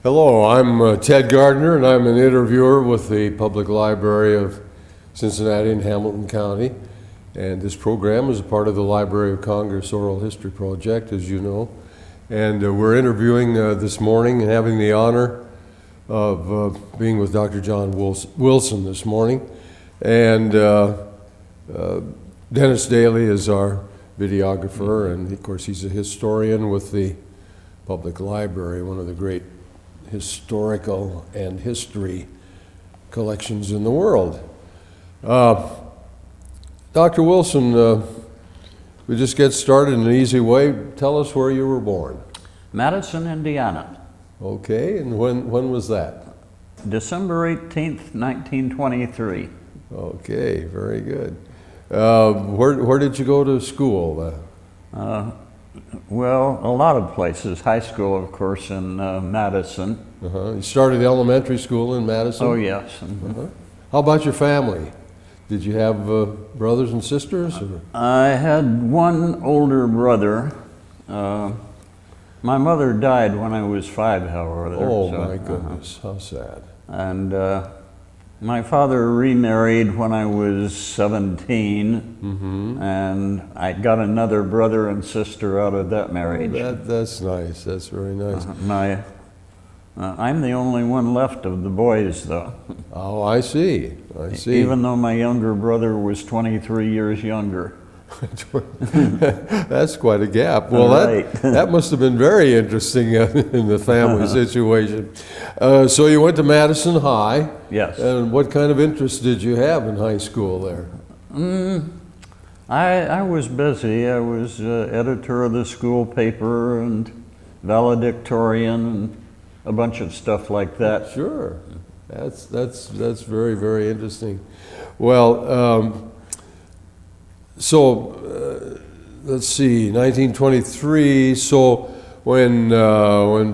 Hello, I'm Ted Gardner, and I'm an interviewer with the Public Library of Cincinnati and Hamilton County. And this program is a part of the Library of Congress Oral History Project, as you know. And we're interviewing this morning and having the honor of being with Dr. John Wilson this morning. And Dennis Daly is our videographer, and of course he's a historian with the Public Library, one of the great historical and history collections in the world. Dr. Wilson, we just get started in an easy way. Tell us where you were born. Madison, Indiana. Okay, and when was that? December 18th, 1923. Okay, very good. Where did you go to school? Well, a lot of places. High school, of course, in Madison. You started elementary school in Madison? Oh, yes. Mm-hmm. How about your family? Did you have brothers and sisters? Or? I had one older brother. My mother died when I was 5, however. Oh, so, my goodness, how sad. And my father remarried when I was 17, and I got another brother and sister out of that marriage. That's nice. That's very nice. I'm the only one left of the boys, though. Oh, I see. I see. Even though my younger brother was 23 years younger. That's quite a gap. Well, right. that must have been very interesting in the family situation. So you went to Madison High. Yes. And what kind of interest did you have in high school there? I was busy. I was editor of the school paper and valedictorian and a bunch of stuff like that. Sure. That's very, very interesting. Well, let's see, 1923, so when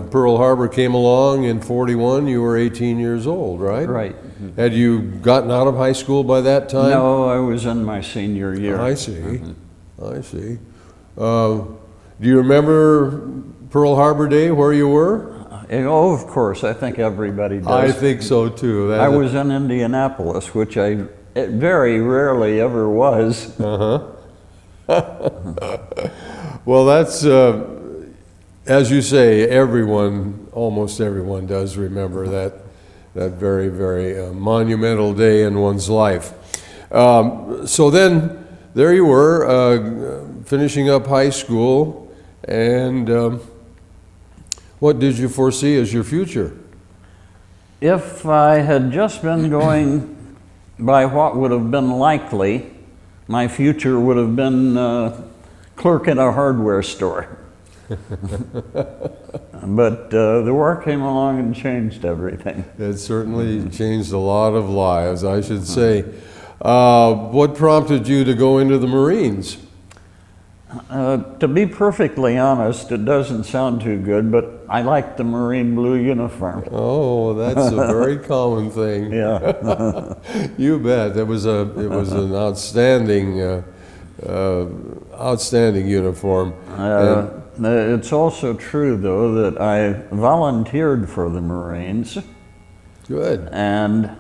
Pearl Harbor came along in 41, you were 18 years old, right? Right. Had you gotten out of high school by that time? No, I was in my senior year. I see, I see. Do you remember Pearl Harbor Day, where you were? Oh, of course, I think everybody does. I think so too. I was in Indianapolis, which it very rarely ever was. Well, that's, as you say, almost everyone does remember that very, very monumental day in one's life. So then, there you were, finishing up high school, and what did you foresee as your future? If I had just been going by what would have been likely, my future would have been clerk in a hardware store. But the war came along and changed everything. It certainly changed a lot of lives, I should say. What prompted you to go into the Marines? To be perfectly honest, it doesn't sound too good, but I like the Marine blue uniform. Oh, that's a very common thing. Yeah. You bet. It was an outstanding uniform. It's also true, though, that I volunteered for the Marines. Good. And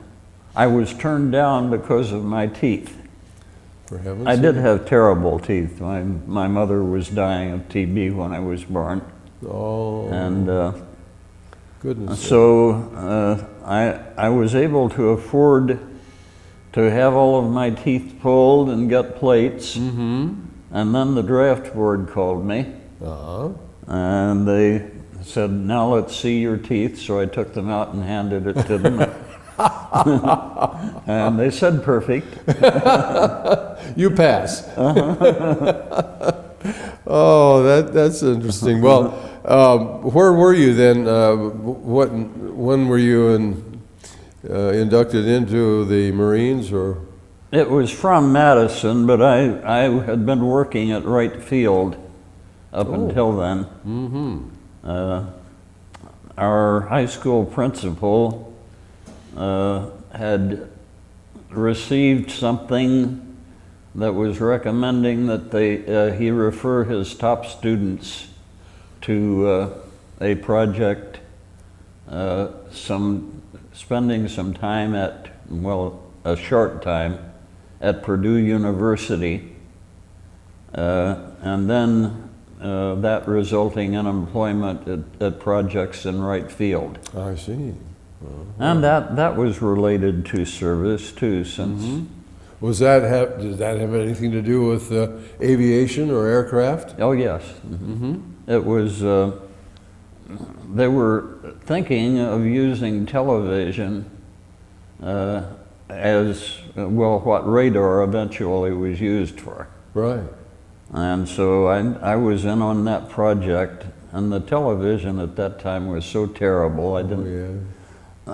I was turned down because of my teeth. For heaven's I sake. did have terrible teeth. My mother was dying of TB when I was born. Oh. And goodness. so I was able to afford to have all of my teeth pulled and get plates. And then the draft board called me. And they said, "Now let's see your teeth." So I took them out and handed it to them. And they said perfect. You pass. Oh, that's interesting. Well, where were you then? When were you inducted into the Marines, or? It was from Madison, but I had been working at Wright Field up until then. Our high school principal had received something that was recommending that he refer his top students to a project spending some time at, well, a short time at Purdue University, and then that resulting in employment at projects in right field. I see. And that was related to service too, since Did that have anything to do with aviation or aircraft? oh yes, it was. They were thinking of using television as well, what radar eventually was used for. Right. And so I was in on that project, and the television at that time was so terrible.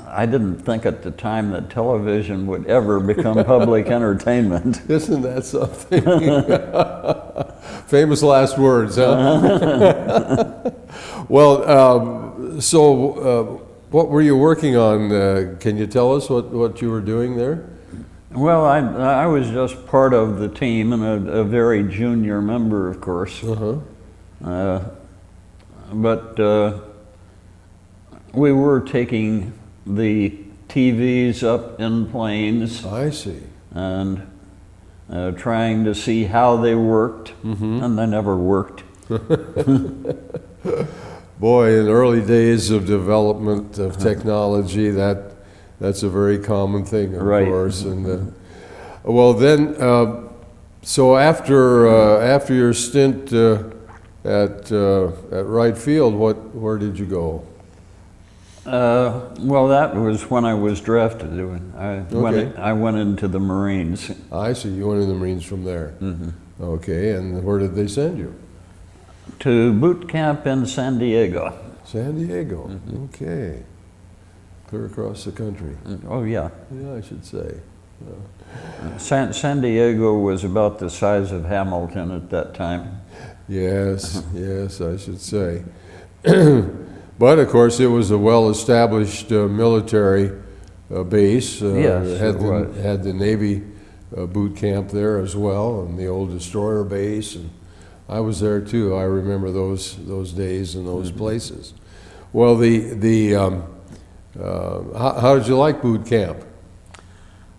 I didn't think at the time that television would ever become public entertainment. Isn't that something? Famous last words, huh? Well, so what were you working on? Can you tell us what you were doing there? Well, I was just part of the team and a very junior member, of course. But we were taking the TVs up in planes. I see. And trying to see how they worked, and they never worked. Boy, in the early days of development of technology, that's a very common thing, of course. And well, then, so after your stint at right field, where did you go? Well, that was when I was drafted. I went into the Marines. I see. You went in the Marines from there. Okay, and where did they send you? To boot camp in San Diego. San Diego. Okay. Clear across the country. Oh yeah. Yeah, I should say. San Diego was about the size of Hamilton at that time. Yes, yes, I should say. But of course, it was a well-established military base. Yes, had it was. Had the Navy boot camp there as well, and the old destroyer base. And I was there too. I remember those days and those places. Well, how did you like boot camp?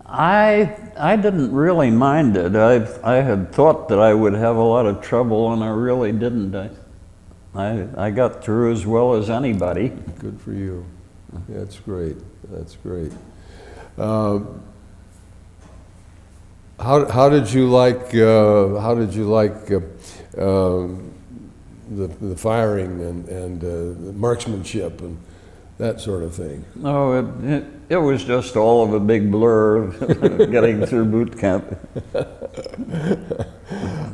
I didn't really mind it. I had thought that I would have a lot of trouble, and I really didn't. I got through as well as anybody. Good for you. That's great. That's great. How did you like the firing and the marksmanship and that sort of thing? Oh, it was just all of a big blur of getting through boot camp.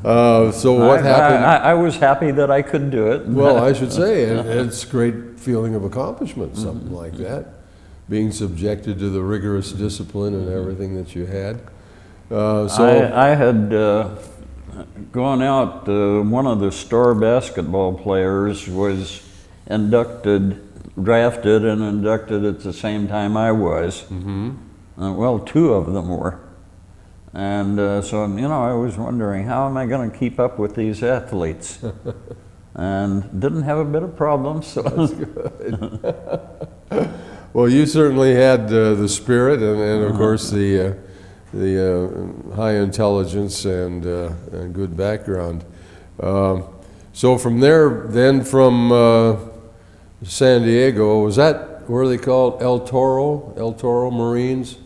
So what happened? I was happy that I could do it. Well, I should say, it's a great feeling of accomplishment, something like that. Being subjected to the rigorous discipline and everything that you had. I had gone out, one of the star basketball players was drafted and inducted at the same time I was. Well, two of them were. And so, I was wondering, how am I going to keep up with these athletes? And didn't have a bit of problems. So. That's good. Well, you certainly had the spirit and of course, the high intelligence and good background. So from there, then from San Diego, was that where they called El Toro Marines?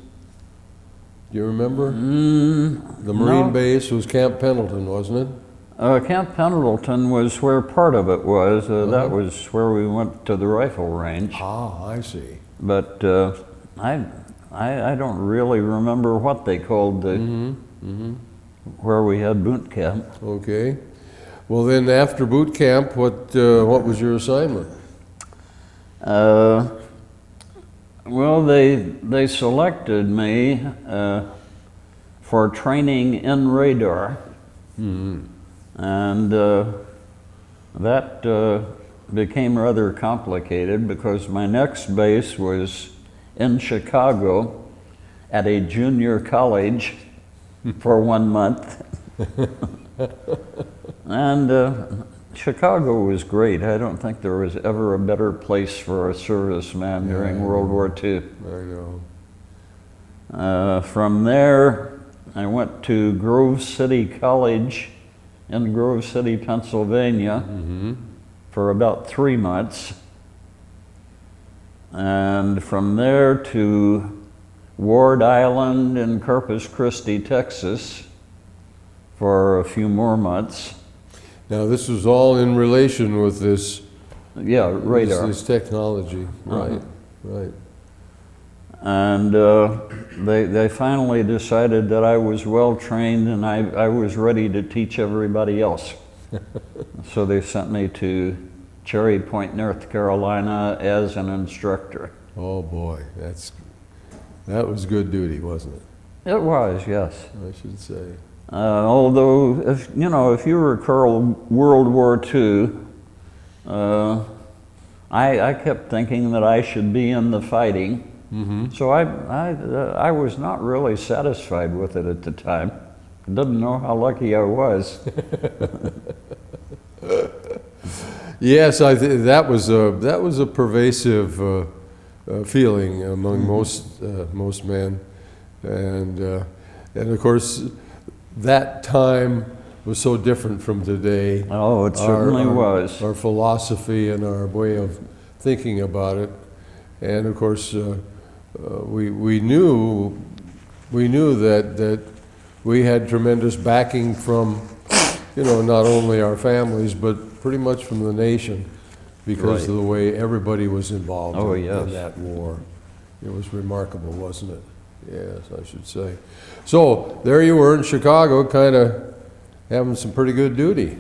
Do you remember? The Marine base was Camp Pendleton, wasn't it? Camp Pendleton was where part of it was. That was where we went to the rifle range. Ah, I see. But I don't really remember what they called where we had boot camp. Okay. Well, then after boot camp, what was your assignment? Well, they selected me for training in radar, and that became rather complicated because my next base was in Chicago at a junior college for 1 month. And Chicago was great. I don't think there was ever a better place for a serviceman during World War II. I know. From there, I went to Grove City College in Grove City, Pennsylvania, for about 3 months. And from there to Ward Island in Corpus Christi, Texas, for a few more months. Now, this was all in relation with this Yeah, radar. this technology, right? Right. And they finally decided that I was well trained and I was ready to teach everybody else. So they sent me to Cherry Point, North Carolina as an instructor. Oh boy, that was good duty, wasn't it? It was, yes. I should say. Although, if you recall World War II, I kept thinking that I should be in the fighting. So I was not really satisfied with it at the time. Didn't know how lucky I was. Yes, that was a pervasive feeling among most men, and of course that time was so different from today. Oh, it certainly was. Our philosophy and our way of thinking about it, and of course we knew that we had tremendous backing from not only our families but pretty much from the nation, because of the way everybody was involved in that war. It was remarkable, wasn't it? Yes, I should say. So there you were in Chicago, kind of having some pretty good duty.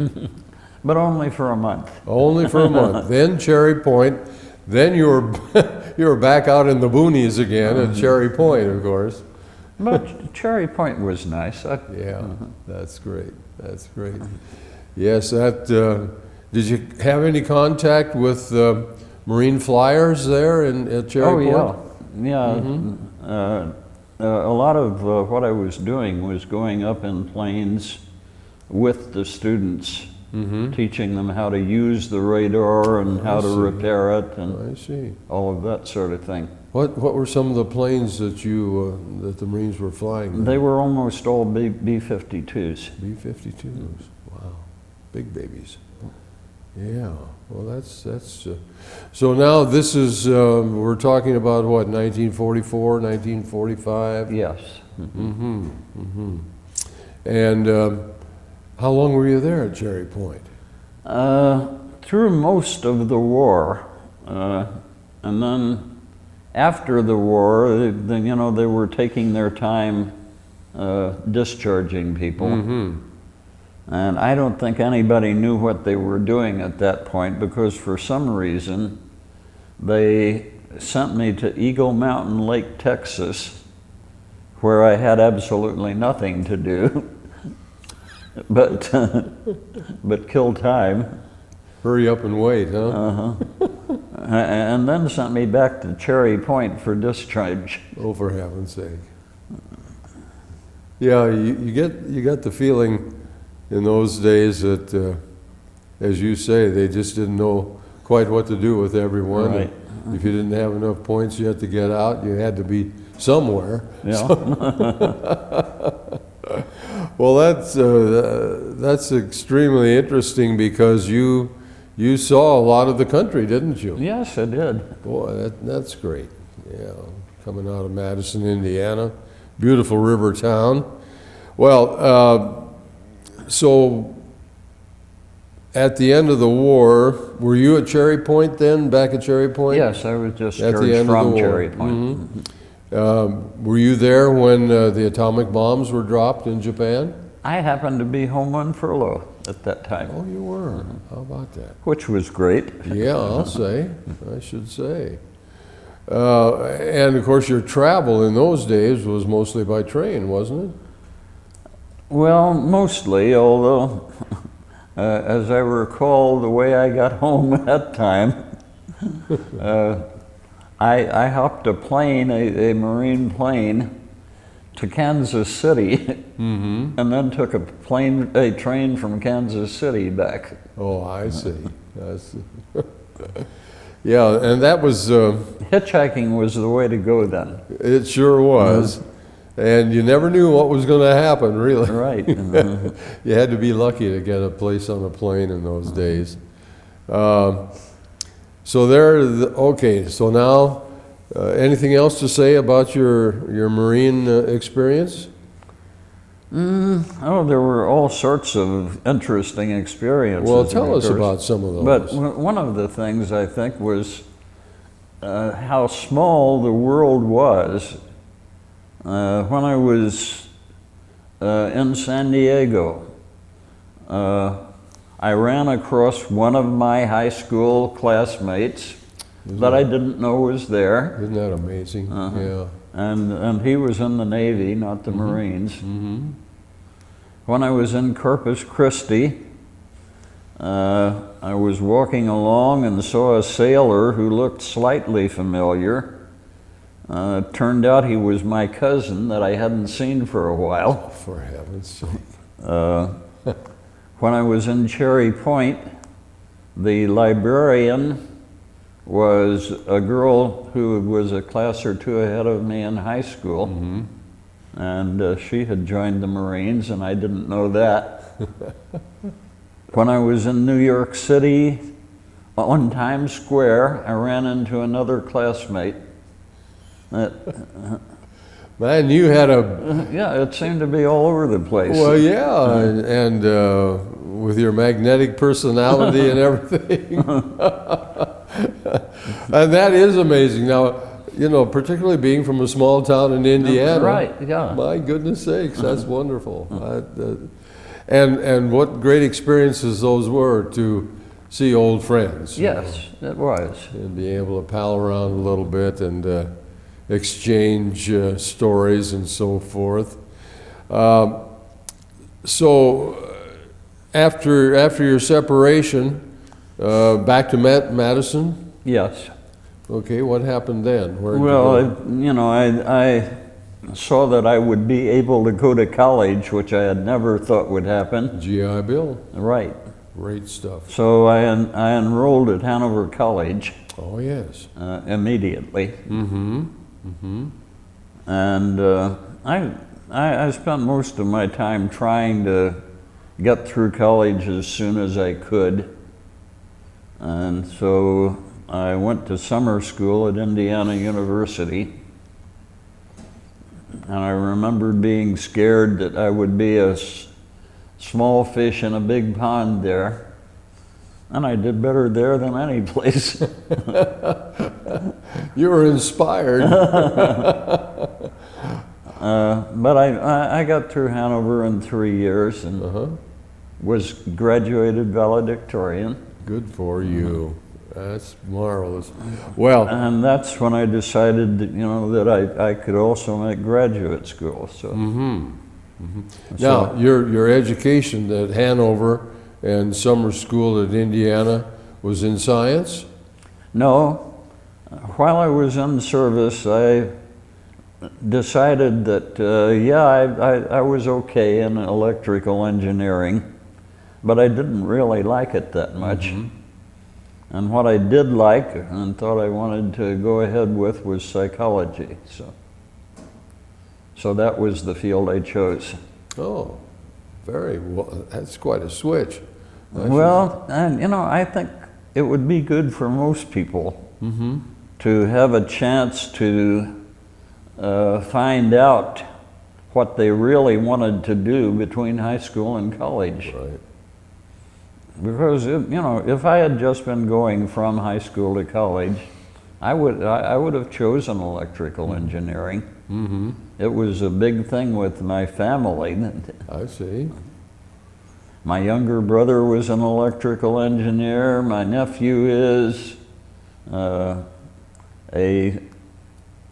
But only for a month. Only for a month. Then Cherry Point. Then you were back out in the boonies again at Cherry Point, of course. But Cherry Point was nice. That's great. That's great. Yes, did you have any contact with Marine flyers there at Cherry Point? Yeah. A lot of what I was doing was going up in planes with the students, teaching them how to use the radar and how to repair it and all of that sort of thing. What were some of the planes that that the Marines were flying? They were almost all B-52s. B-52s. Wow, big babies. Yeah. Well, that's so now this is we're talking about what, 1944, 1945? Yes. And how long were you there at Cherry Point? Through most of the war, and then after the war, they were taking their time discharging people. And I don't think anybody knew what they were doing at that point, because for some reason they sent me to Eagle Mountain Lake, Texas, where I had absolutely nothing to do but kill time. Hurry up and wait, huh? And then sent me back to Cherry Point for discharge. Oh, for heaven's sake. Yeah, you get the feeling in those days that, as you say, they just didn't know quite what to do with everyone. Right. If you didn't have enough points, you had to get out. You had to be somewhere. Yeah. Well, that's extremely interesting, because you saw a lot of the country, didn't you? Yes, I did. Boy, that's great. Yeah, coming out of Madison, Indiana, beautiful river town. Well, so at the end of the war, were you at Cherry Point then, back at Cherry Point? Yes, I was At the discharged end of from the war. Cherry Point. Were you there when the atomic bombs were dropped in Japan? I happened to be home on furlough at that time. Oh, you were. How about that? Which was great. Yeah, I should say. And of course, your travel in those days was mostly by train, wasn't it? Well, mostly, although, as I recall, the way I got home at that time, I hopped a plane, a Marine plane, to Kansas City, and then took a train from Kansas City back. Oh, I see. Yeah, and that was... Hitchhiking was the way to go then. It sure was. And you never knew what was going to happen, really. Right. You had to be lucky to get a place on a plane in those days. So okay, so now, anything else to say about your Marine experience? Oh, there were all sorts of interesting experiences. Well, tell us about some of those. But one of the things I think was how small the world was. When I was in San Diego, I ran across one of my high school classmates that I didn't know was there. Isn't that amazing? Yeah. And he was in the Navy, not the Marines. When I was in Corpus Christi, I was walking along and saw a sailor who looked slightly familiar. Turned out he was my cousin that I hadn't seen for a while. Oh, for heaven's sake. When I was in Cherry Point, the librarian was a girl who was a class or two ahead of me in high school. And she had joined the Marines, and I didn't know that. When I was in New York City, on Times Square, I ran into another classmate. Man, you had a... Yeah, it seemed to be all over the place. Well, yeah, and with your magnetic personality and everything. And that is amazing. Now, you know, particularly being from a small town in Indiana. Right, yeah. My goodness sakes, that's wonderful. And what great experiences those were to see old friends. Yes, it was. And be able to pal around a little bit and exchange stories and so forth. So after your separation, back to Madison? Yes. Okay, what happened then? Where'd you Well, go? I saw that I would be able to go to college, which I had never thought would happen. GI Bill. Right. Great stuff. So I enrolled at Hanover College. Oh, yes. Immediately. And I spent most of my time trying to get through college as soon as I could. And so I went to summer school at Indiana University. And I remember being scared that I would be a small fish in a big pond there. And I did better there than any place. You were inspired. But I got through Hanover in 3 years and was graduated valedictorian. Good for you. That's marvelous. Well, And that's when I decided that, that I could also make graduate school. So, now your education at Hanover and summer school at Indiana was in science? no, while I was in service, I decided that, I was okay in electrical engineering, but I didn't really like it that much. And what I did like and thought I wanted to go ahead with was psychology. So that was the field I chose. Oh, very well. That's quite a switch. Well, and I think it would be good for most people to have a chance to find out what they really wanted to do between high school and college. Right. Because if I had just been going from high school to college, I would have chosen electrical engineering. It was a big thing with my family. I see. My younger brother was an electrical engineer. My nephew is. A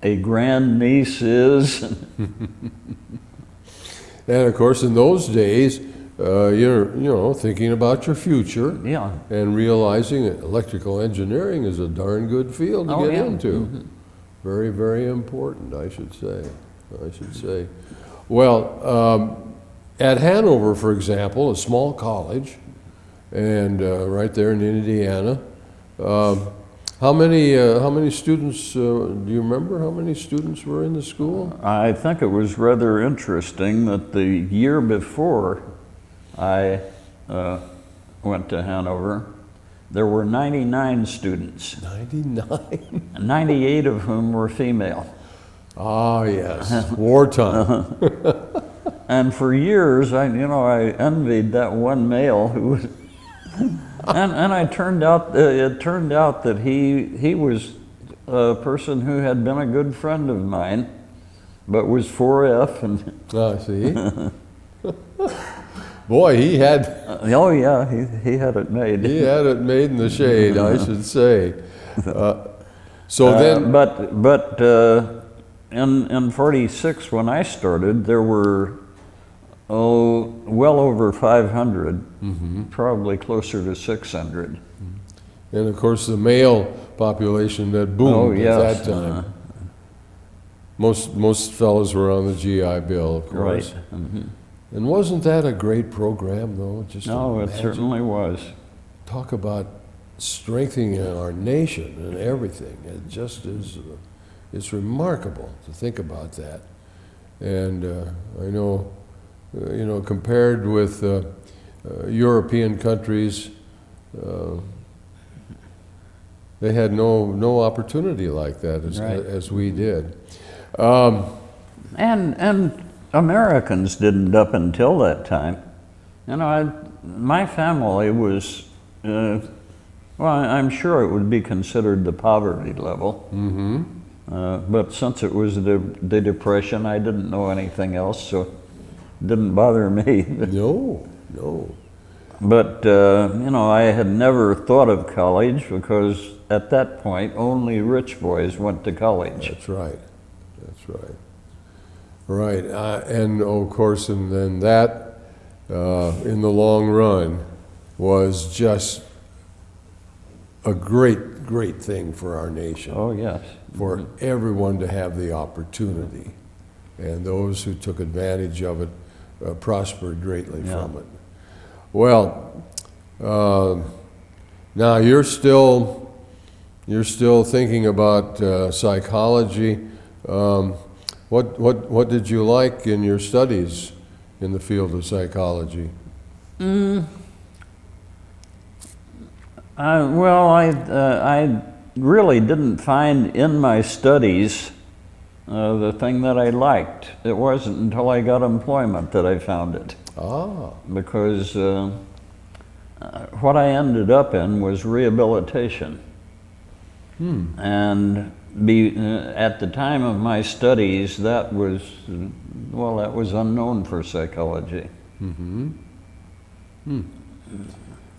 grandniece is. And of course, in those days, you're thinking about your future. Yeah. And realizing that electrical engineering is a darn good field to get into. Very, very important, I should say. I should say. Well, at Hanover, for example, a small college, and right there in Indiana, how many students, do you remember how many students were in the school? I think it was rather interesting that the year before I went to Hanover, there were 99 students, 99? 98 of whom were female. Ah, yes, wartime. And for years, I envied that one male who was, and it turned out that he was a person who had been a good friend of mine, but was 4F and. Ah, see? Boy, he had. Oh yeah, he had it made. He had it made in the shade, I should say. So then. But in '46, when I started, there were well over 500, probably closer to 600. And of course, the male population that boomed at that time. Most fellows were on the GI Bill, of course. Right. And wasn't that a great program, though? Just No, it imagine. certainly was. Talk about strengthening our nation and everything. It just is, it's remarkable to think about that. And I know, compared with European countries, they had no opportunity like that as we did. And Americans didn't up until that time. My family was, well, I'm sure it would be considered the poverty level. But since it was the Depression, I didn't know anything else, so it didn't bother me. No. But, I had never thought of college because at that point, only rich boys went to college. That's right. Right, and of course, and then that, in the long run, was just a great thing for our nation. Oh, yes. For everyone to have the opportunity. And those who took advantage of it prospered greatly from it. Well, now you're still thinking about psychology. What did you like in your studies in the field of psychology? Well, I really didn't find in my studies the thing that I liked. It wasn't until I got employment that I found it. Ah. Because what I ended up in was rehabilitation. And at the time of my studies, that was unknown for psychology.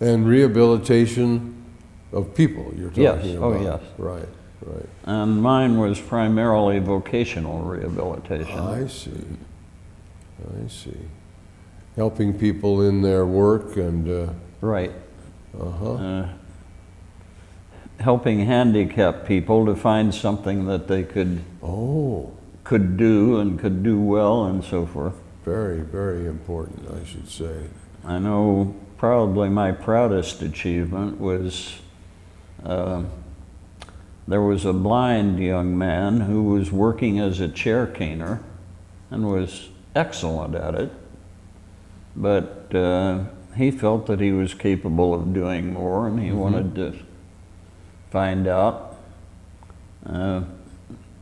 And rehabilitation of people, you're talking Yes. about. Oh, yes. Right. And mine was primarily vocational rehabilitation. I see. Helping people in their work and... Right. Helping handicapped people to find something that they could do and could do well and so forth. Very, very important, I should say. I know probably my proudest achievement was there was a blind young man who was working as a chair caner and was excellent at it, but he felt that he was capable of doing more and he wanted to find out. The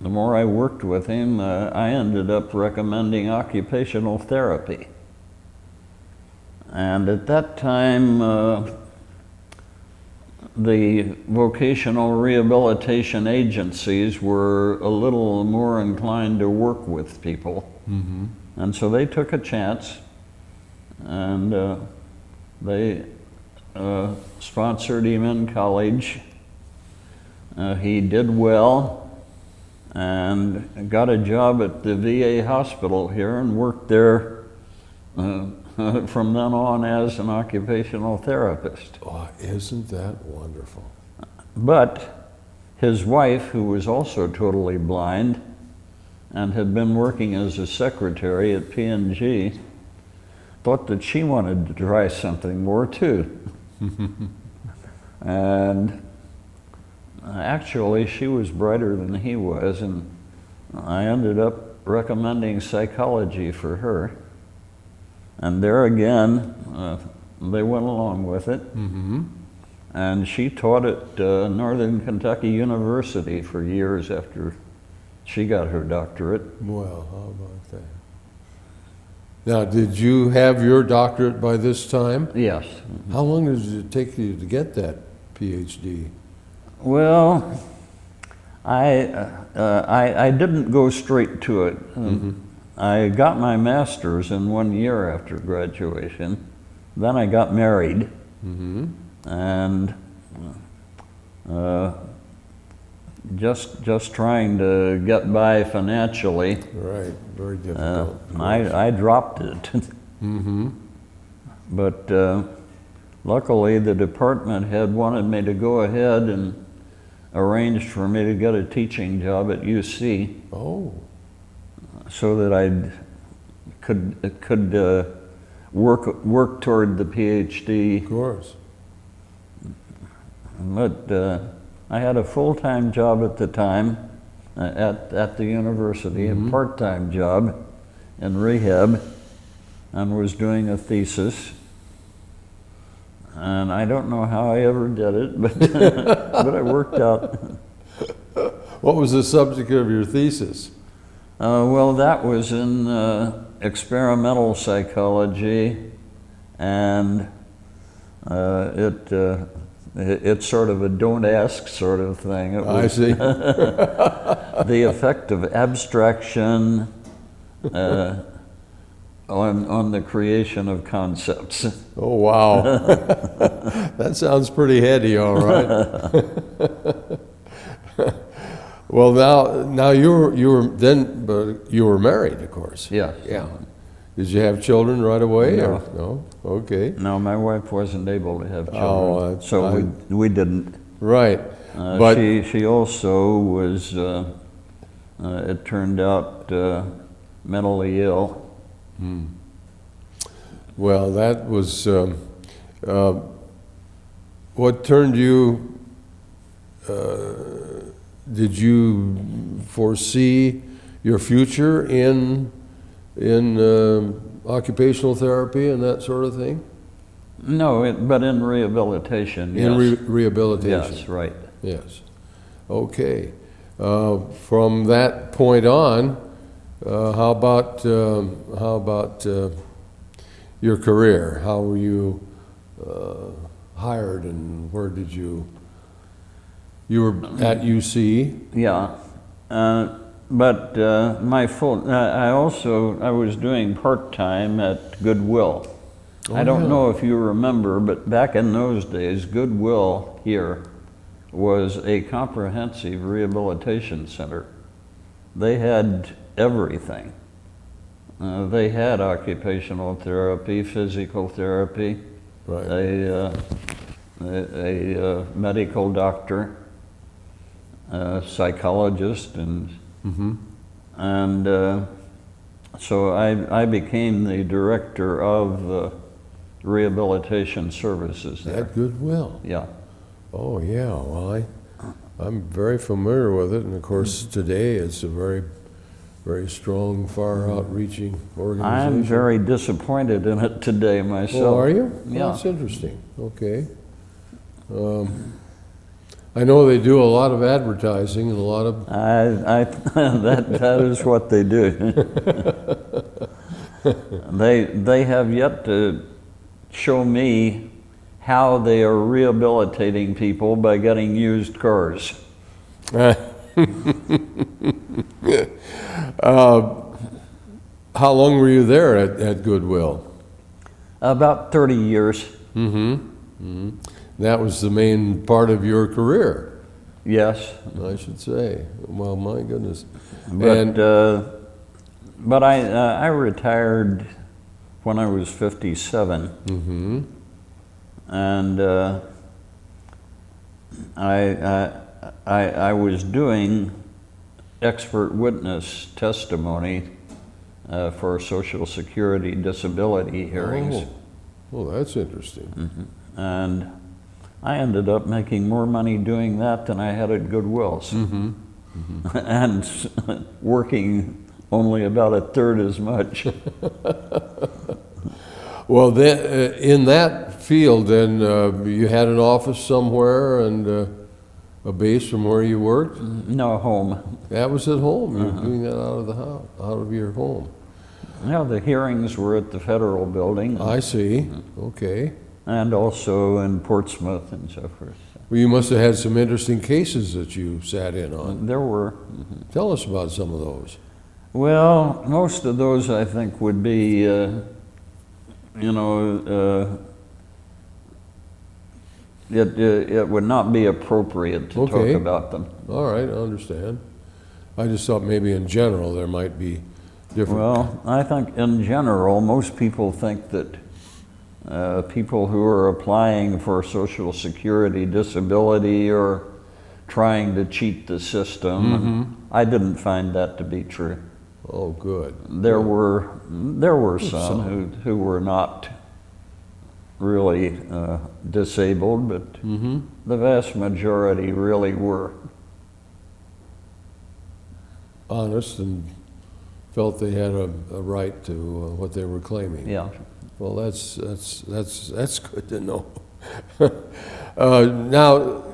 more I worked with him, I ended up recommending occupational therapy. And at that time, the vocational rehabilitation agencies were a little more inclined to work with people. And so they took a chance and they sponsored him in college. He did well and got a job at the VA hospital here and worked there from then on as an occupational therapist. Oh, isn't that wonderful? But his wife, who was also totally blind, and had been working as a secretary at P&G, thought that she wanted to try something more too. And actually, she was brighter than he was, and I ended up recommending psychology for her. And there again, they went along with it. And she taught at Northern Kentucky University for years after she got her doctorate. Well, how about that? Now, did you have your doctorate by this time? Yes. How long did it take you to get that PhD? Well, I didn't go straight to it. I got my master's in 1 year after graduation. Then I got married, and just trying to get by financially. Right, very difficult. I dropped it. But luckily, the department head wanted me to go ahead and arranged for me to get a teaching job at UC. Oh. So that I could work toward the PhD. Of course. But I had a full-time job at the time at the university, a part-time job in rehab, and was doing a thesis. And I don't know how I ever did it, but but it worked out. What was the subject of your thesis? Well, that was in experimental psychology, and it's sort of a don't ask sort of thing. It was I see. the effect of abstraction on the creation of concepts. Oh, wow. That sounds pretty heady, all right. Well, now you were married, of course. Yeah. Yeah. Did you have children right away? No. Or? No. Okay. No, my wife wasn't able to have children, Oh, so we didn't. Right. But she also was. It turned out mentally ill. Well, that was what turned you. Did you foresee your future in occupational therapy and that sort of thing? No, but in rehabilitation. Yes. In rehabilitation. Yes, right. Yes. Okay. From that point on, how about your career? How were you hired, and where did you? You were at UC. Yeah, but my full. I was doing part-time at Goodwill. Oh, I don't yeah. know if you remember, but back in those days, Goodwill here was a comprehensive rehabilitation center. They had everything. They had occupational therapy, physical therapy, Right. a medical doctor, a psychologist, and so I became the director of rehabilitation services there. At Goodwill. Yeah. Oh yeah. Well, I'm very familiar with it, and of course today it's a very, very strong, far outreaching organization. I'm very disappointed in it today myself. Oh, are you? Yeah. Well, that's interesting. Okay. I know they do a lot of advertising and a lot of. That is what they do. They have yet to show me how they are rehabilitating people by getting used cars. How long were you there at Goodwill? About 30 years. That was the main part of your career, Yes, I should say. Well, my goodness. but I retired when I was 57, and I was doing expert witness testimony for Social Security disability hearings. Oh, well, that's interesting. And I ended up making more money doing that than I had at Goodwill's. And working only about a third as much. Well, then, in that field, then you had an office somewhere and a base from where you worked? No, home. That was at home. You were doing that out of the house, out of your home. Yeah, the hearings were at the Federal Building. I see. Okay. And also in Portsmouth and so forth. Well, you must have had some interesting cases that you sat in on. There were. Tell us about some of those. Well, most of those I think would be, it would not be appropriate to talk about them. All right, I understand. I just thought maybe in general there might be different. Well, I think in general, most people think that people who are applying for Social Security disability are trying to cheat the system. And I didn't find that to be true. Oh, good. There were some who were not really disabled, but the vast majority really were honest and felt they had a right to what they were claiming. Yeah. Well, that's good to know. Now,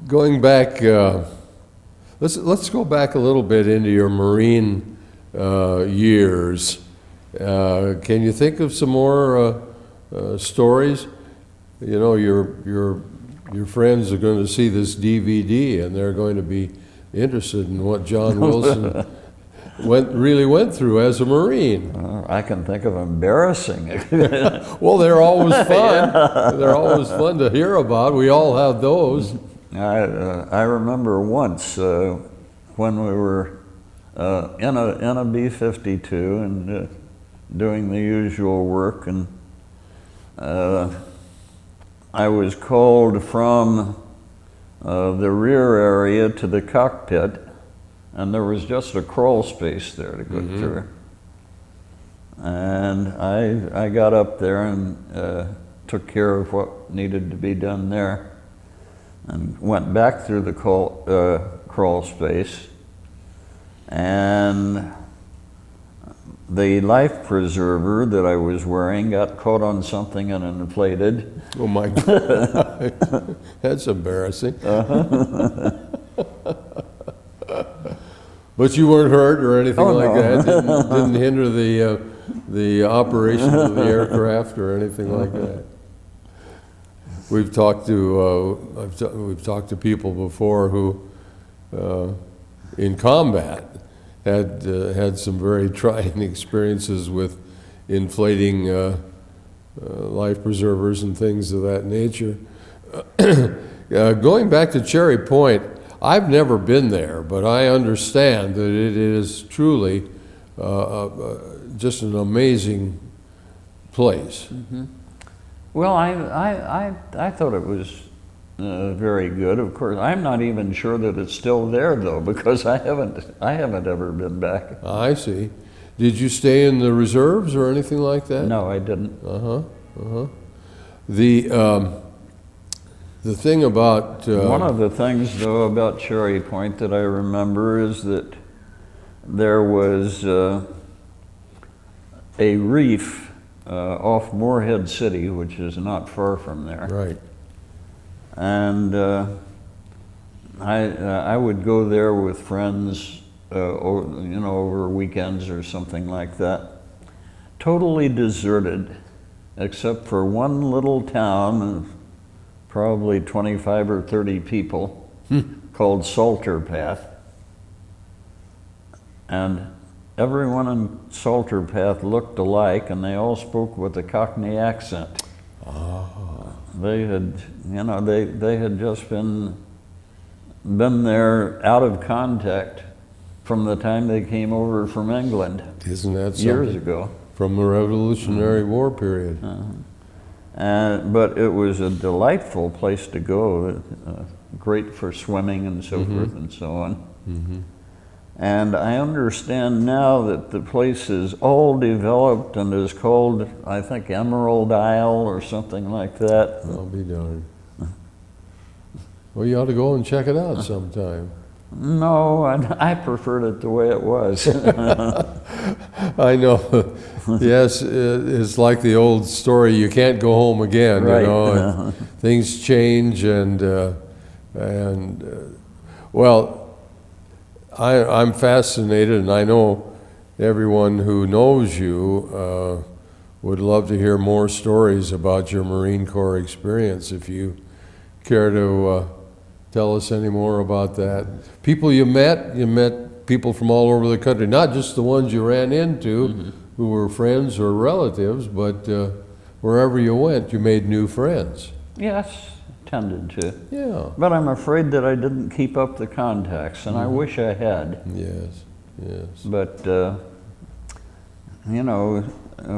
going back, let's go back a little bit into your Marine years. Can you think of some more stories? You know, your friends are going to see this DVD, and they're going to be interested in what John Wilson really went through as a Marine. I can think of embarrassing. Well, they're always fun. They're always fun to hear about. We all have those. I remember once when we were in a B-52 and doing the usual work, and I was called from the rear area to the cockpit, and there was just a crawl space there to go through. And I got up there and took care of what needed to be done there, and went back through the crawl space, and the life preserver that I was wearing got caught on something and inflated. Oh my God, that's embarrassing. But you weren't hurt or anything like that? Didn't hinder the operation of the aircraft or anything like that? We've talked to people before who, in combat, had some very trying experiences with inflating life preservers and things of that nature. Going back to Cherry Point, I've never been there, but I understand that it is truly just an amazing place. Well, I thought it was very good. Of course, I'm not even sure that it's still there though, because I haven't ever been back. I see. Did you stay in the reserves or anything like that? No, I didn't. The thing about one of the things though about Cherry Point that I remember is that there was a reef off Morehead City, which is not far from there. Right. And I would go there with friends, over weekends or something like that. Totally deserted, except for one little town of probably 25 or 30 people called Salter Path. And everyone in Salter Path looked alike, and they all spoke with a Cockney accent. They had, they had just been there out of contact from the time they came over from England. Isn't that something? Years ago. From the Revolutionary War period. But it was a delightful place to go. great for swimming and so forth and so on. And I understand now that the place is all developed and is called, I think, Emerald Isle or something like that. I'll be darned. Well, you ought to go and check it out sometime. No, I preferred it the way it was. I know. Yes, it's like the old story, you can't go home again, Right. you know. And things change well, I'm fascinated, and I know everyone who knows you would love to hear more stories about your Marine Corps experience. If you care to tell us any more about that. People you met people from all over the country, not just the ones you ran into who were friends or relatives, but wherever you went, you made new friends. Yes, tended to. Yeah. But I'm afraid that I didn't keep up the contacts, and I wish I had. Yes, yes. But, you know,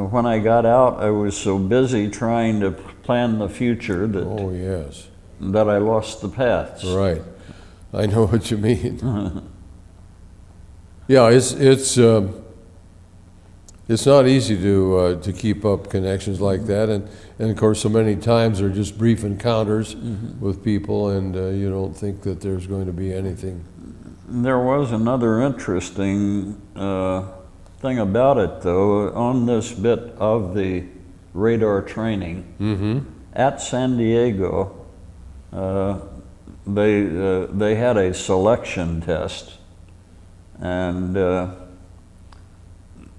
when I got out, I was so busy trying to plan the future that, Oh, yes. that I lost the paths. Right. I know what you mean. Yeah, it's not easy to keep up connections like that, and of course, so many times they're just brief encounters with people, and you don't think that there's going to be anything. There was another interesting thing about it, though, on this bit of the radar training. At San Diego, they had a selection test, and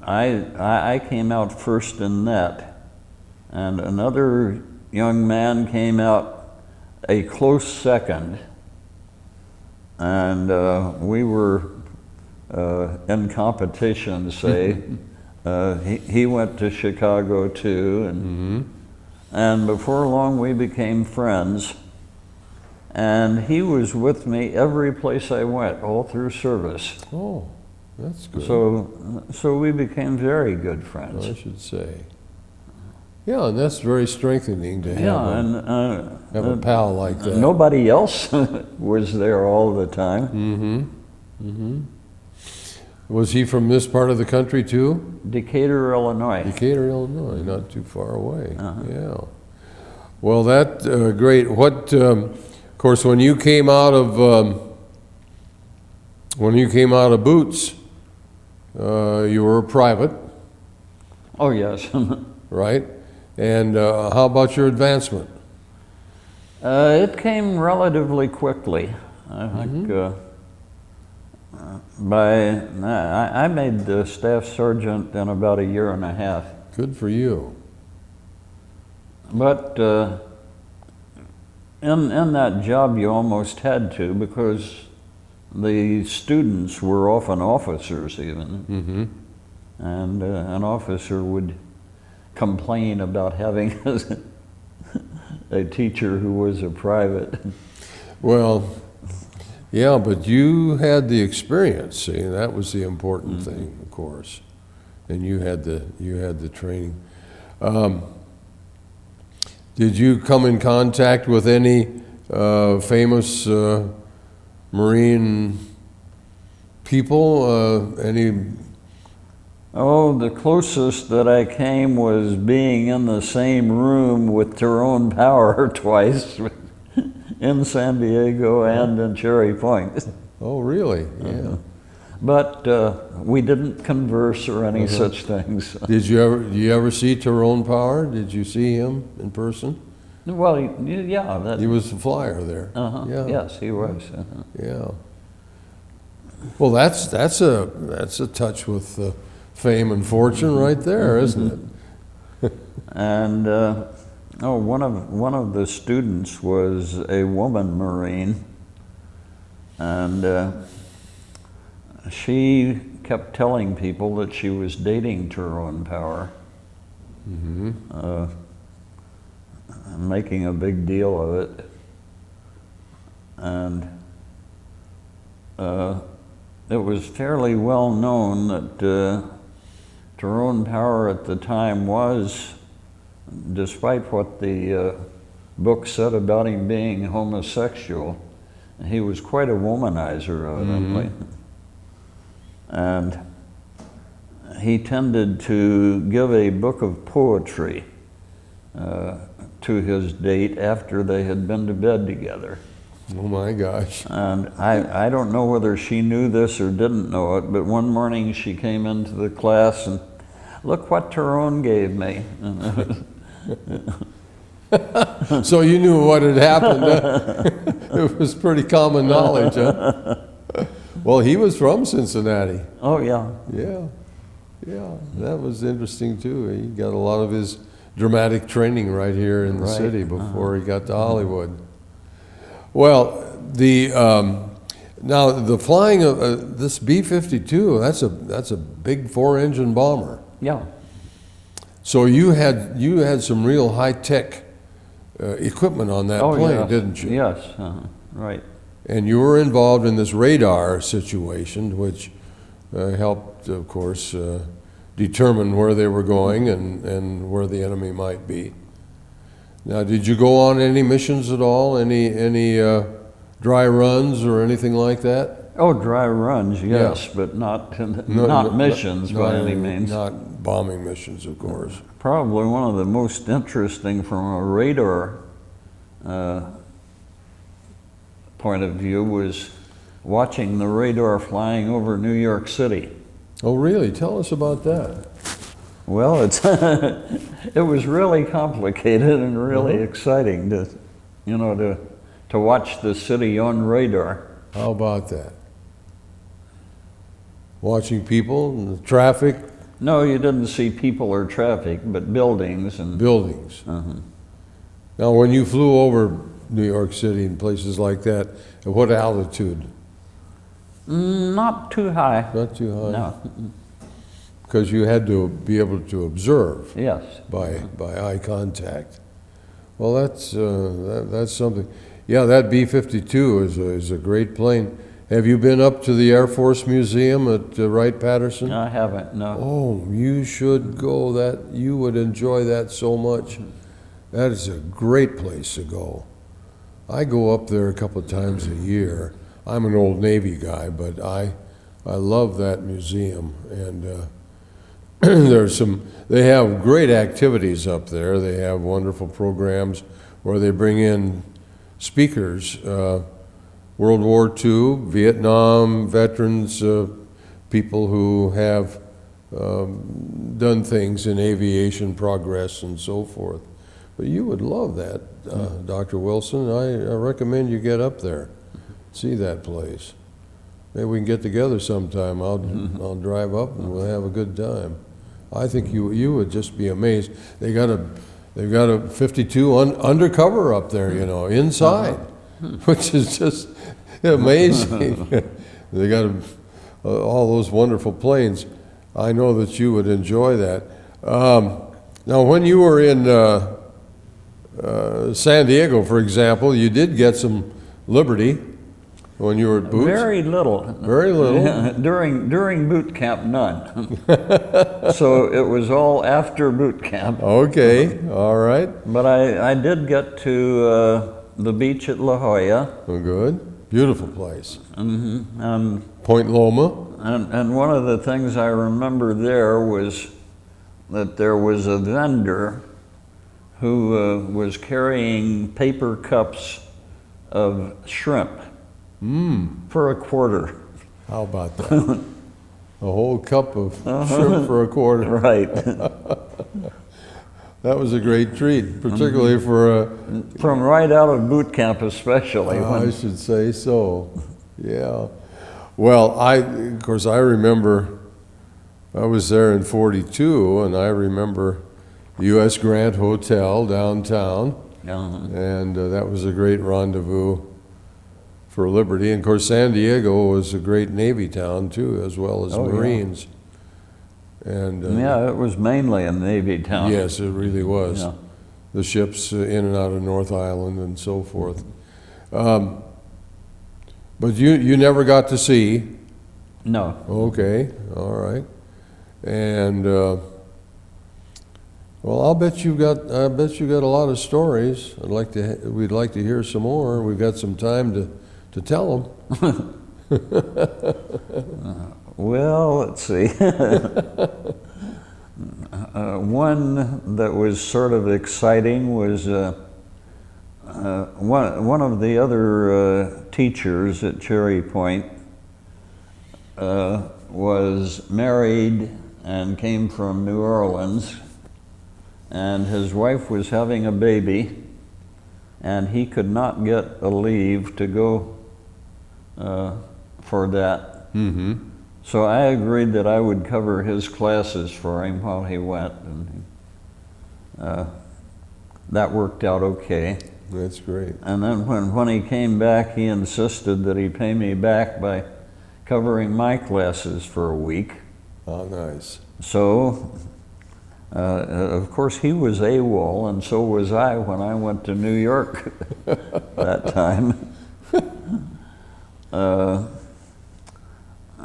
I came out first in that, and another young man came out a close second, and we were in competition, say. He went to Chicago too, and before long we became friends. And he was with me every place I went, all through service. Oh, that's good. So we became very good friends. I should say. Yeah, and that's very strengthening to have a pal like that. Nobody else was there all the time. Was he from this part of the country too? Decatur, Illinois. Decatur, Illinois, not too far away. Yeah. Well, that great. What? Of course, when you came out of Boots, you were a private, Oh yes. right? And how about your advancement? It came relatively quickly. I think I made the staff sergeant in about a year and a half. Good for you. But in that job you almost had to, because the students were often officers even. And an officer would complain about having a teacher who was a private. Well, yeah, but you had the experience, see, and that was the important thing, of course. And you had the training. Did you come in contact with any famous Marine people? Oh, the closest that I came was being in the same room with Tyrone Power twice, in San Diego and in Cherry Point. Oh, really? Yeah. But we didn't converse or any such things. Did you ever see Tyrone Power? Did you see him in person? Well, yeah. He was the flyer there. Yeah. Yes, he was. Yeah. Well, that's a touch with fame and fortune right there, isn't it? And one of the students was a woman Marine, and she kept telling people that she was dating Tyrone Power, making a big deal of it, and it was fairly well known that Tyrone Power at the time was, despite what the book said about him being homosexual, He was quite a womanizer, evidently. And he tended to give a book of poetry to his date after they had been to bed together. Oh my gosh. And I don't know whether she knew this or didn't know it, but one morning she came into the class and, look what Tyrone gave me. So you knew what had happened. It was pretty common knowledge, huh? Well, he was from Cincinnati. Oh, yeah. Yeah, yeah, that was interesting too. He got a lot of his dramatic training right here in the Right. city before he got to Hollywood. Well, now the flying of this B-52, that's a big 4-engine bomber. Yeah. So you had some real high-tech equipment on that plane, yeah. didn't you? Yes, right. And you were involved in this radar situation, which helped, of course, determine where they were going and where the enemy might be. Now, did you go on any missions at all? Any dry runs or anything like that? Oh, dry runs, yes, Yeah. but not missions by any means. Not bombing missions, of course. Probably one of the most interesting from a radar point of view was watching the radar flying over New York City. Oh, really? Tell us about that. Well, it was really complicated and really exciting to watch the city on radar. How about that? Watching people and the traffic, No, you didn't see people or traffic, but buildings and buildings. Now, when you flew over New York City and places like that, at what altitude? Not too high. Not too high? No. Because you had to be able to observe Yes. by eye contact. Well, that's something. Yeah, that B-52 is a great plane. Have you been up to the Air Force Museum at Wright-Patterson? I haven't. No. Oh, you should go. You would enjoy that so much. That is a great place to go. I go up there a couple of times a year. I'm an old Navy guy, but I love that museum, and they have great activities up there. They have wonderful programs where they bring in speakers, World War II, Vietnam veterans, people who have done things in aviation progress and so forth. But you would love that, Dr. Wilson. I recommend you get up there, see that place. Maybe we can get together sometime. I'll drive up and we'll have a good time. I think you would just be amazed. They've got a 52 undercover up there, inside, which is just amazing. They got all those wonderful planes. I know that you would enjoy that. Now, when you were in San Diego, for example, you did get some liberty when you were at Boots. Very little. Very little. During boot camp, none. So it was all after boot camp. Okay, all right. But I did get to the beach at La Jolla. Oh, good. Beautiful place. And Point Loma. And one of the things I remember there was that there was a vendor who was carrying paper cups of shrimp for a quarter. How about that? A whole cup of shrimp for a quarter. Right. That was a great treat, particularly for From right out of boot camp especially. I should say so. Yeah. Well, of course, I remember I was there in 42, and I remember the U.S. Grant Hotel downtown, and that was a great rendezvous for liberty. And of course, San Diego was a great Navy town too, as well as Marines. And Yeah, it was mainly a Navy town. yes, it really was. Yeah. The ships in and out of North Island and so forth. But you never got to see. No. Okay, all right. And well, I bet you got a lot of stories. We'd like to hear some more. We've got some time to tell them. Well, let's see. One that was sort of exciting was one of the other teachers at Cherry Point was married and came from New Orleans, and his wife was having a baby, and he could not get a leave to go for that. Mm-hmm. So I agreed that I would cover his classes for him while he went, and that worked out okay. That's great. And then when he came back, he insisted that he pay me back by covering my classes for a week. Oh, nice. So, of course, he was AWOL, and so was I when I went to New York that time.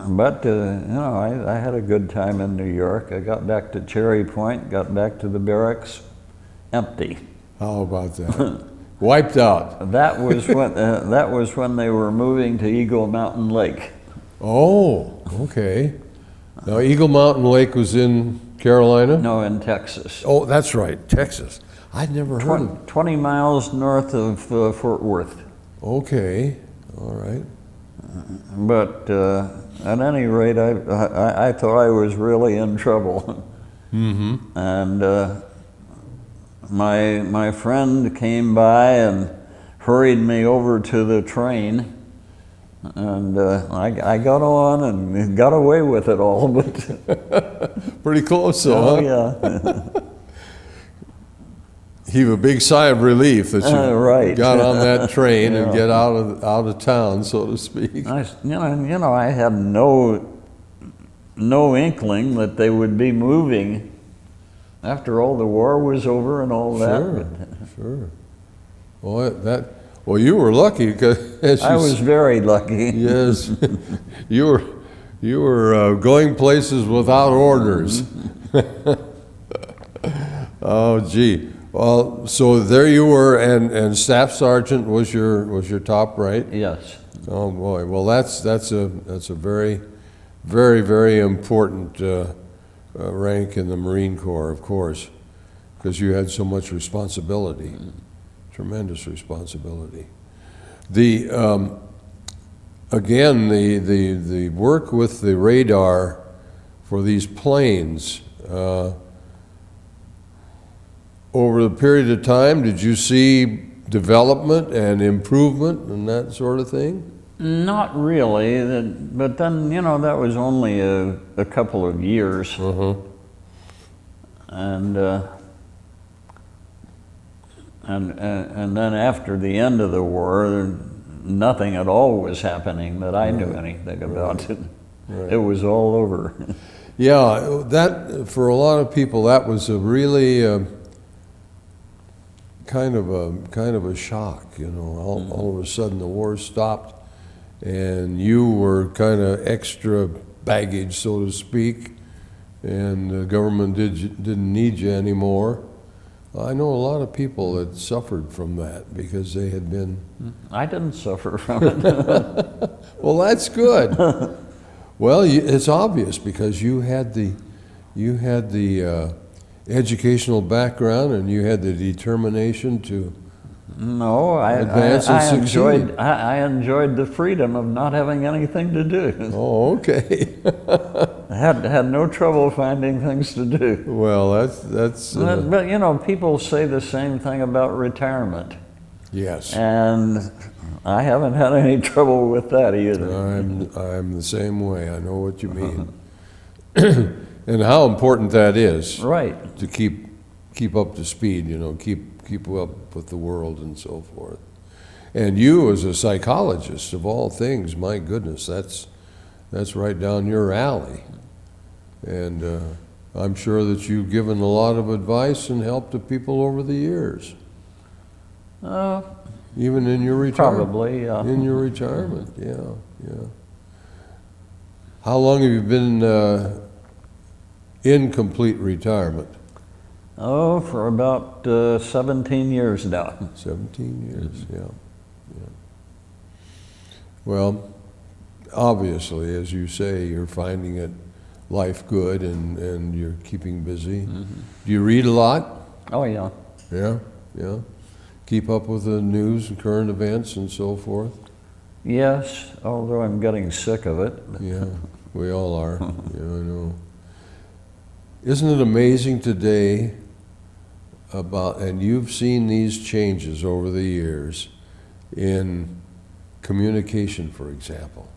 But, you know, I had a good time in New York. I got back to Cherry Point, got back to the barracks, empty. How about that? Wiped out. That was when they were moving to Eagle Mountain Lake. Oh, okay. Now, Eagle Mountain Lake was in Carolina? No, in Texas. Oh, that's right, Texas. I'd never heard of 20 miles north of Fort Worth. Okay, all right. But at any rate, I thought I was really in trouble. Mm-hmm. And my friend came by and hurried me over to the train, and I got on and got away with it all. But Pretty close, though, oh huh? yeah. Heave a big sigh of relief that you Right. got on that train and Yeah. get out of town, so to speak. You know, I had no inkling that they would be moving after all the war was over and all that. Sure, sure. Well, you were lucky because I was very lucky. yes, you were going places without orders. Oh, gee. Well, so there you were, and Staff Sergeant was your top, right? Yes. Oh boy. Well, that's a very, very, very important rank in the Marine Corps, of course, because you had so much responsibility, tremendous responsibility. The again, the work with the radar for these planes. Over the period of time, did you see development and improvement and that sort of thing? Not really, but then, you know, that was only a couple of years. Uh-huh. And then after the end of the war, nothing at all was happening that I knew anything about. Right. It was all over. Yeah, that, for a lot of people, that was a really kind of a shock, you know. All of a sudden the war stopped and you were kind of extra baggage, so to speak, and the government didn't need you anymore. I know a lot of people that suffered from that because they had been... I didn't suffer from it. Well, that's good. Well, it's obvious because you had the educational background and you had the determination to No, advance and succeed. I enjoyed the freedom of not having anything to do. Oh, okay. I had no trouble finding things to do. Well, that's But you know, people say the same thing about retirement, yes. and I haven't had any trouble with that either. I'm the same way. I know what you mean. And how important that is. Right. To keep up to speed, you know, keep up with the world and so forth. And you as a psychologist of all things, my goodness, that's right down your alley. And I'm sure that you've given a lot of advice and help to people over the years. Even in your retirement. Probably, yeah. In your retirement, yeah. How long have you been in complete retirement? Oh, for about 17 years now. 17 years, yeah. Well, obviously, as you say, you're finding it life good and you're keeping busy. Do you read a lot? Oh, yeah. Yeah, yeah. Keep up with the news and current events and so forth? Yes, although I'm getting sick of it. Yeah, we all are. Yeah, I know. Isn't it amazing today about, and you've seen these changes over the years in communication, for example.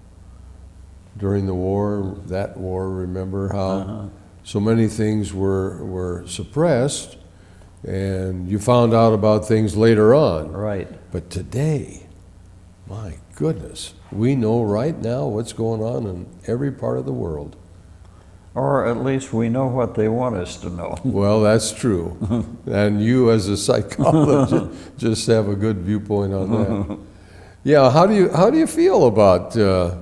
During the war, remember how so many things were suppressed and you found out about things later on. Right. But today, my goodness, we know right now what's going on in every part of the world. Or at least we know what they want us to know. Well, that's true. And you as a psychologist just have a good viewpoint on that. Yeah, how do you feel about the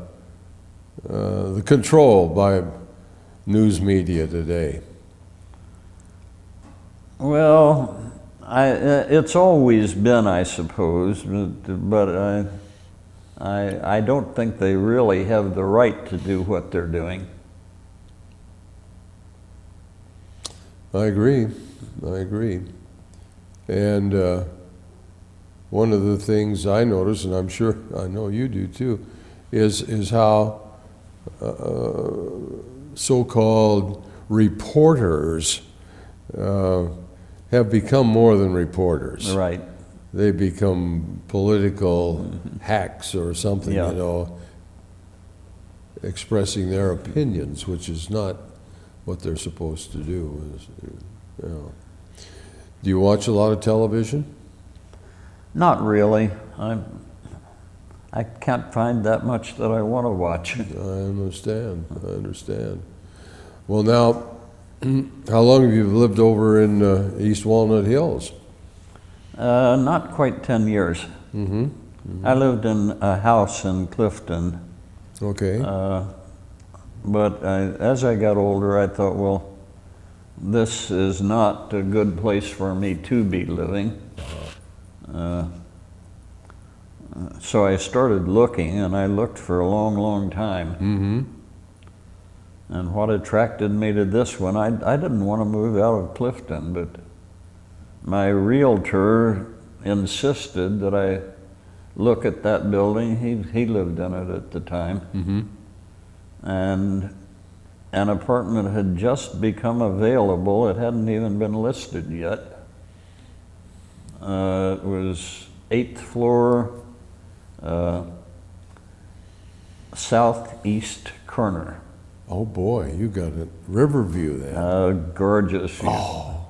control by news media today? Well, it's always been, I suppose, but I don't think they really have the right to do what they're doing. I agree. And one of the things I notice, and I'm sure I know you do too, is how so-called reporters have become more than reporters. Right. They become political hacks or something, Yeah. you know, expressing their opinions, which is not what they're supposed to do. You know. Do you watch a lot of television? Not really. I can't find that much that I want to watch. I understand. Well, now, how long have you lived over in East Walnut Hills? Not quite 10 years. I lived in a house in Clifton. Okay. But as I got older, I thought, well, this is not a good place for me to be living. So I started looking, and I looked for a long, long time. And what attracted me to this one, I didn't want to move out of Clifton, but my realtor insisted that I look at that building. He lived in it at the time. And an apartment had just become available. It hadn't even been listed yet. It was 8th floor, southeast corner. Oh boy, you got a river view then. Gorgeous. Oh.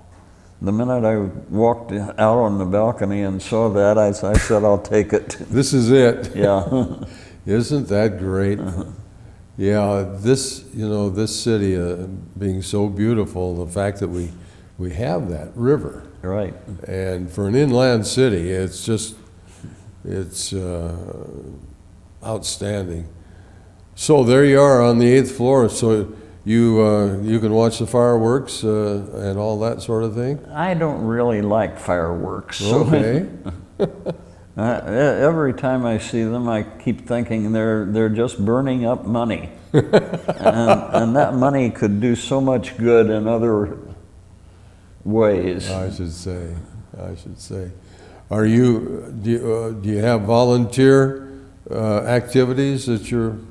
The minute I walked out on the balcony and saw that, I said, I'll take it. This is it. Yeah. Isn't that great? Yeah, this city being so beautiful, the fact that we have that river. Right. And for an inland city, it's outstanding. So there you are on the 8th floor. So you can watch the fireworks and all that sort of thing. I don't really like fireworks. Okay. Every time I see them, I keep thinking they're just burning up money, and that money could do so much good in other ways. I should say. Do you have volunteer activities that you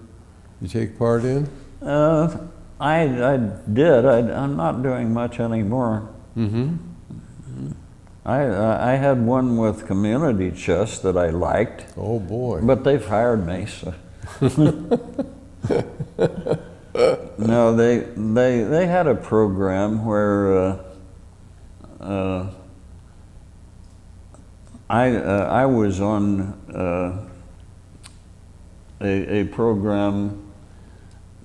take part in? I did. I'm not doing much anymore. I had one with Community Chest that I liked. Oh boy! But they fired me. So. No, they had a program where I was on a program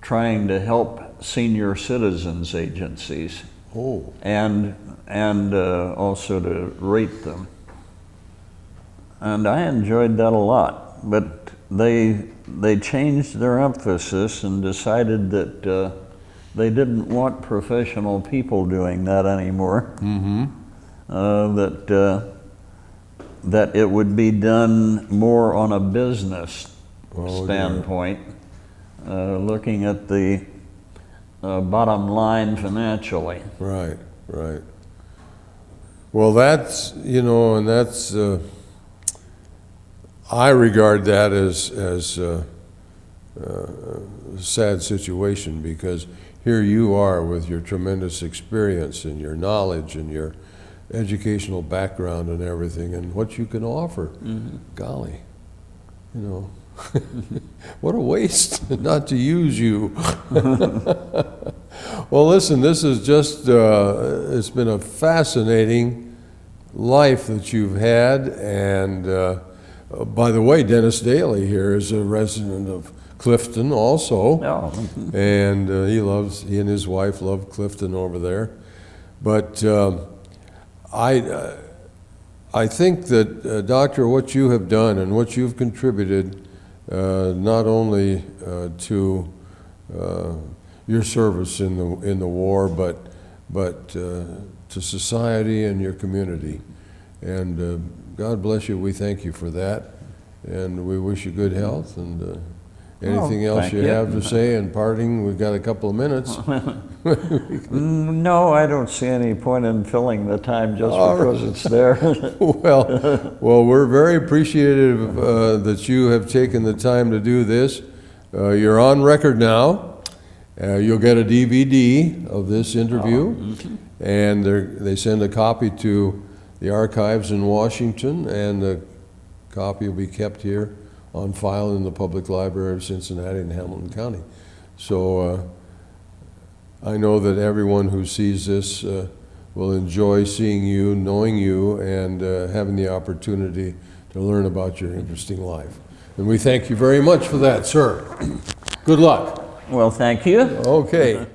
trying to help senior citizens agencies. Oh. And also to rate them. And I enjoyed that a lot, but they changed their emphasis and decided that they didn't want professional people doing that anymore. Mm-hmm. That it would be done more on a business Oh, standpoint, looking at the bottom line financially. Right, right. Well, that's, you know, and that's, I regard that as a sad situation, because here you are with your tremendous experience and your knowledge and your educational background and everything, and what you can offer. Mm-hmm. Golly, you know, what a waste not to use you. Well, listen, this is just, it's been a fascinating life that you've had, and by the way, Dennis Daly here is a resident of Clifton also. Oh. And he and his wife love Clifton over there. But I think that, Doctor, what you have done and what you've contributed, not only to your service in the war, but to society and your community. And God bless you. We thank you for that, and we wish you good health. And anything else thank you you. have to say in parting? We've got a couple of minutes. No, I don't see any point in filling the time just because it's there. Well, we're very appreciative that you have taken the time to do this. You're on record now. You'll get a DVD of this interview, and they send a copy to the archives in Washington, and the copy will be kept here on file in the Public Library of Cincinnati and Hamilton County. So I know that everyone who sees this will enjoy seeing you, knowing you, and having the opportunity to learn about your interesting life. And we thank you very much for that, sir. Good luck. Well, thank you. Okay.